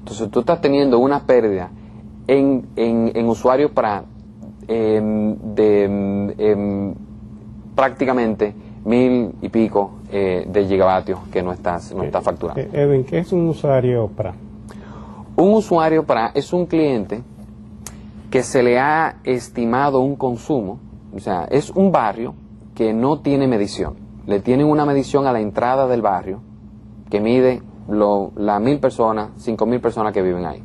Entonces tú estás teniendo una pérdida en usuarios para prácticamente 1000 y pico de gigavatios que no está facturando. Edwin, ¿qué es un usuario PRA? Un usuario PRA es un cliente que se le ha estimado un consumo, o sea, es un barrio que no tiene medición. Le tienen una medición a la entrada del barrio que mide las 1000 personas, 5000 personas que viven ahí.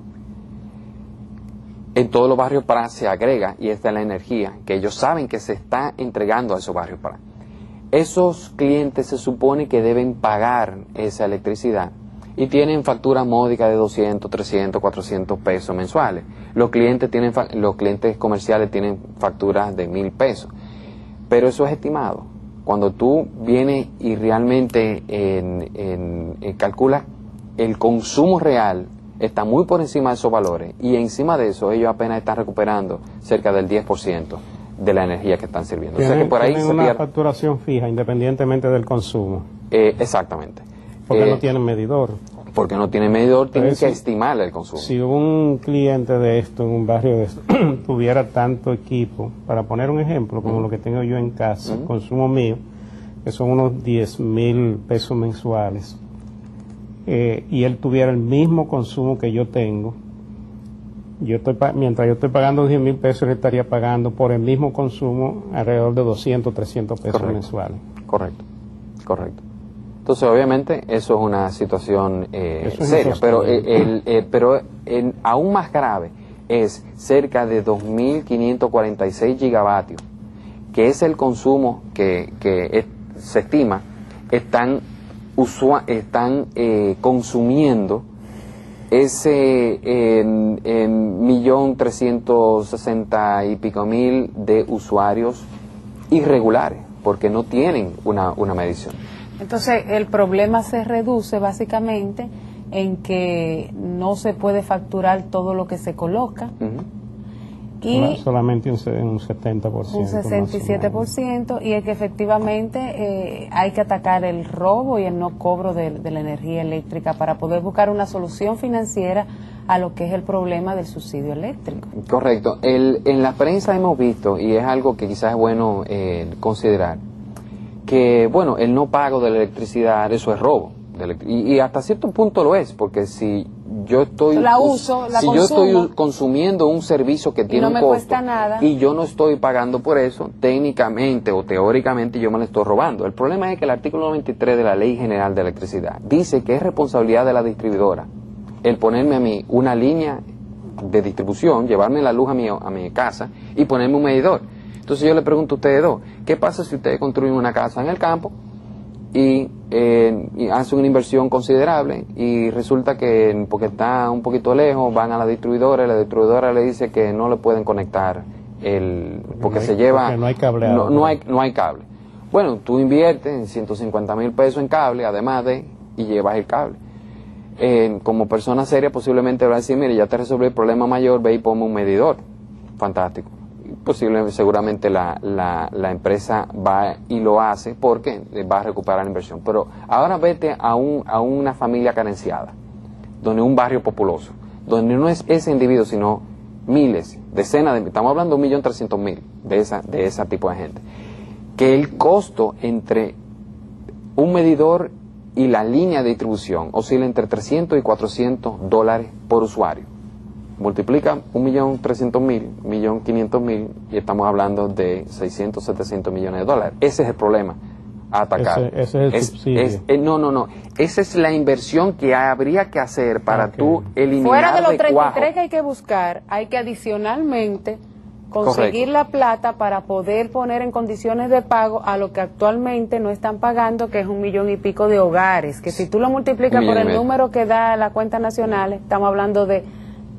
En todos los barrios PRA se agrega, y esta es la energía que ellos saben que se está entregando a esos barrios PRA. Esos clientes se supone que deben pagar esa electricidad y tienen facturas módicas de 200, 300, 400 pesos mensuales. Los clientes comerciales tienen facturas de 1000 pesos. Pero eso es estimado. Cuando tú vienes y realmente calculas el consumo real, está muy por encima de esos valores, y encima de eso ellos apenas están recuperando cerca del 10% de la energía que están sirviendo. O sea que por ahí tienen una facturación fija independientemente del consumo. Exactamente. Porque no tienen medidor. Porque no tienen medidor, tienen que estimar el consumo. Si un cliente de esto, en un barrio de esto, tuviera tanto equipo, para poner un ejemplo, como lo que tengo yo en casa, consumo mío, que son unos 10.000 pesos mensuales, y él tuviera el mismo consumo que yo tengo, mientras yo estoy pagando 10.000 pesos, él estaría pagando por el mismo consumo alrededor de 200, 300 pesos mensuales. Correcto. Entonces, obviamente, eso es una situación seria, pero aún más grave es cerca de 2.546 gigavatios, que es el consumo que se estima están consumiendo ese 1.360.000 y pico de usuarios irregulares, porque no tienen una medición. Entonces, el problema se reduce básicamente en que no se puede facturar todo lo que se coloca. Y solamente un 70%. Un 67%, y es que efectivamente hay que atacar el robo y el no cobro de la energía eléctrica para poder buscar una solución financiera a lo que es el problema del subsidio eléctrico. Correcto. En la prensa hemos visto, y es algo que quizás es bueno considerar, que, bueno, el no pago de la electricidad, eso es robo. Y hasta cierto punto lo es, porque si yo estoy consumiendo un servicio que tiene un costo cuesta nada, y yo no estoy pagando por eso, técnicamente o teóricamente yo me lo estoy robando. El problema es que el artículo 93 de la Ley General de Electricidad dice que es responsabilidad de la distribuidora el ponerme a mí una línea de distribución, llevarme la luz a mi casa y ponerme un medidor. Entonces yo le pregunto a ustedes dos, ¿qué pasa si ustedes construyen una casa en el campo y hacen una inversión considerable y resulta que porque está un poquito lejos van a la distribuidora y la distribuidora le dice que no le pueden conectar porque no hay cable? No hay cable. Bueno, tú inviertes en 150.000 pesos en cable, además y llevas el cable. Como persona seria posiblemente va a decir, mire, ya te resolví el problema mayor, ve y ponme un medidor. Fantástico. Seguramente la empresa va y lo hace porque va a recuperar la inversión. Pero ahora vete a una familia carenciada, donde un barrio populoso, donde no es ese individuo, sino miles, decenas estamos hablando de 1.300.000 de ese tipo de gente, que el costo entre un medidor y la línea de distribución oscila entre $300 y $400 por usuario. Multiplica 1.300.000, 1.500.000 y estamos hablando de 600, 700 millones de dólares. Ese es el problema a atacar. Ese es el subsidio. No. Esa es la inversión que habría que hacer para tú eliminar fuera de los 33 cuajo. Que hay que buscar, hay que adicionalmente conseguir la plata para poder poner en condiciones de pago a lo que actualmente no están pagando, que es 1 millón y pico de hogares, que si tú lo multiplicas por el número que da la cuenta nacional, estamos hablando de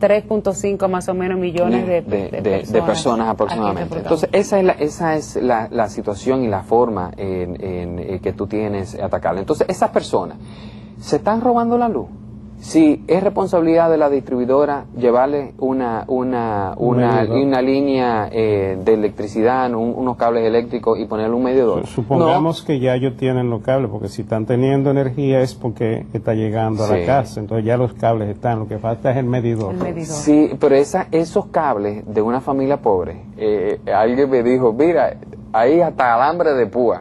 3.5 más o menos millones de personas aproximadamente. Entonces esa es la situación y la forma en que tú tienes atacarla. Entonces esas personas se están robando la luz, Si es responsabilidad de la distribuidora llevarle una línea de electricidad, unos cables eléctricos y ponerle un medidor. Supongamos que ya ellos tienen los cables, porque si están teniendo energía es porque está llegando a la casa, entonces ya los cables están, lo que falta es el medidor. Sí, pero esos cables de una familia pobre, alguien me dijo, mira, hay hasta alambre de púa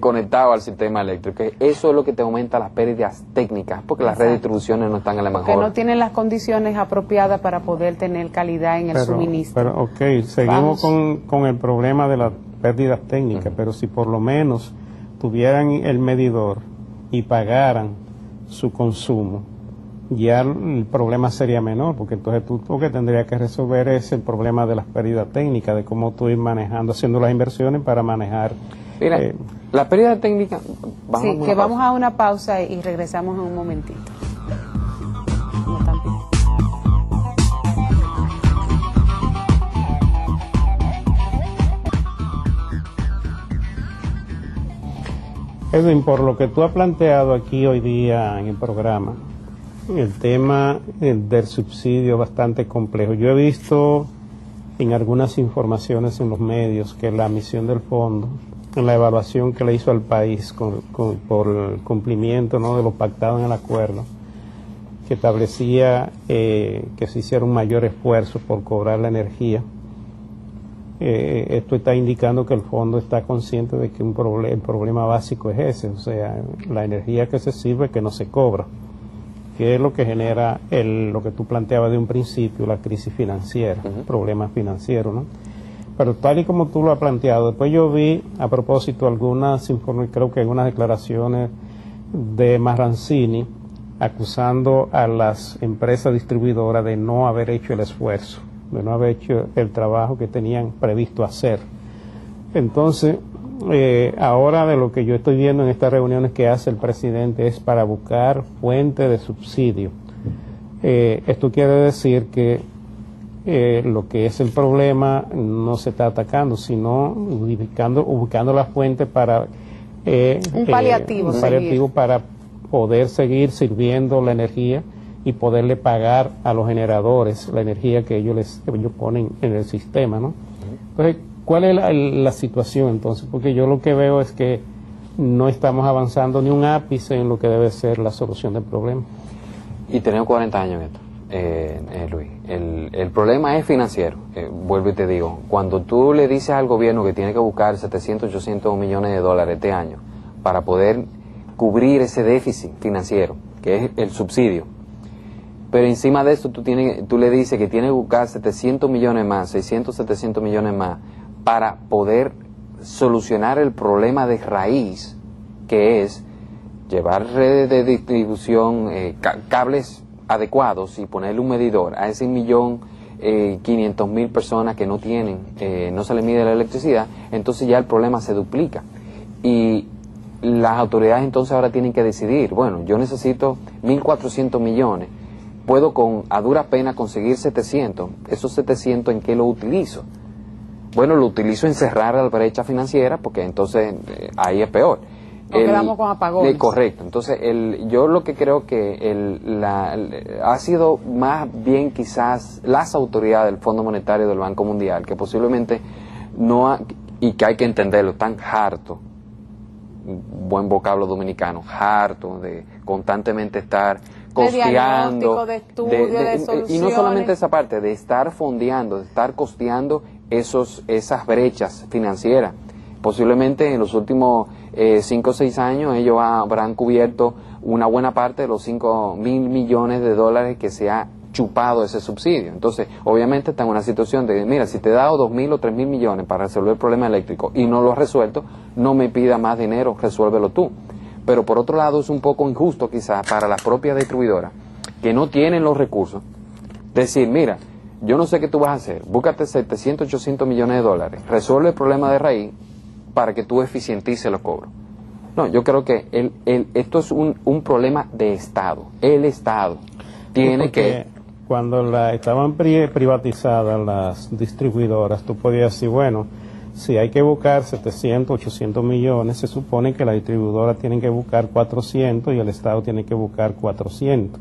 conectado al sistema eléctrico. Eso es lo que te aumenta las pérdidas técnicas, porque las redes de distribuciones no están a la mejor. Que no tienen las condiciones apropiadas para poder tener calidad en el suministro. Pero, ok, seguimos con el problema de las pérdidas técnicas, pero si por lo menos tuvieran el medidor y pagaran su consumo, ya el problema sería menor, porque entonces tú lo que tendrías que resolver es el problema de las pérdidas técnicas, de cómo tú ir manejando, haciendo las inversiones para manejar. Mira, la pérdida técnica... Vamos a una pausa y regresamos en un momentito. Edwin, por lo que tú has planteado aquí hoy día en el programa, el tema del subsidio es bastante complejo. Yo he visto en algunas informaciones en los medios que la misión del fondo, en la evaluación que le hizo al país por el cumplimiento, ¿no?, de lo pactado en el acuerdo, que establecía que se hiciera un mayor esfuerzo por cobrar la energía. Esto está indicando que el fondo está consciente de que el problema básico es ese, o sea, la energía que se sirve que no se cobra, que es lo que genera lo que tú planteabas de un principio, la crisis financiera, problemas financieros, ¿no? Pero tal y como tú lo has planteado, después yo vi a propósito algunas informes, creo que algunas declaraciones de Marrancini acusando a las empresas distribuidoras de no haber hecho el esfuerzo, de no haber hecho el trabajo que tenían previsto hacer. Entonces, ahora de lo que yo estoy viendo en estas reuniones que hace el presidente es para buscar fuentes de subsidio. Esto quiere decir que lo que es el problema no se está atacando, sino ubicando la fuente para un paliativo para poder seguir sirviendo la energía y poderle pagar a los generadores la energía que ellos ponen en el sistema, ¿no? Entonces, ¿cuál es la situación entonces? Porque yo lo que veo es que no estamos avanzando ni un ápice en lo que debe ser la solución del problema. Y tenemos 40 años en esto. Luis, el problema es financiero. Vuelvo y te digo, cuando tú le dices al gobierno que tiene que buscar 700, 800 millones de dólares este año para poder cubrir ese déficit financiero, que es el subsidio, pero encima de eso tú le dices que tiene que buscar 700 millones más, 600, 700 millones más para poder solucionar el problema de raíz, que es llevar redes de distribución, cables adecuados y ponerle un medidor a ese 1.500.000 personas que no tienen, no se le mide la electricidad. Entonces ya el problema se duplica y las autoridades entonces ahora tienen que decidir, bueno, yo necesito 1.400 millones, puedo a dura pena conseguir 700, esos 700 ¿en qué lo utilizo? Bueno, lo utilizo en cerrar la brecha financiera, porque entonces ahí es peor. Quedamos con apagones. Correcto. Entonces, yo lo que creo que ha sido más bien quizás las autoridades del Fondo Monetario del Banco Mundial, que posiblemente y que hay que entenderlo, están hartos, buen vocablo dominicano, hartos de constantemente estar costeando, de estudio, de soluciones. Y no solamente esa parte, de estar fondeando, de estar costeando esas brechas financieras. Posiblemente en los últimos 5 o 6 años ellos habrán cubierto una buena parte de los 5.000 millones de dólares que se ha chupado ese subsidio. Entonces, obviamente está en una situación de, mira, si te he dado 2.000 o 3.000 millones para resolver el problema eléctrico y no lo has resuelto, no me pida más dinero, resuélvelo tú. Pero por otro lado es un poco injusto quizás para las propias distribuidoras que no tienen los recursos, decir, mira, yo no sé qué tú vas a hacer, búscate 700, 800 millones de dólares, resuelve el problema de raíz para que tú eficientices los cobros. No, yo creo que esto es un problema de Estado. El Estado tiene que... Cuando estaban privatizadas las distribuidoras, tú podías decir, bueno, si hay que buscar 700, 800 millones, se supone que las distribuidoras tienen que buscar 400 y el Estado tiene que buscar 400.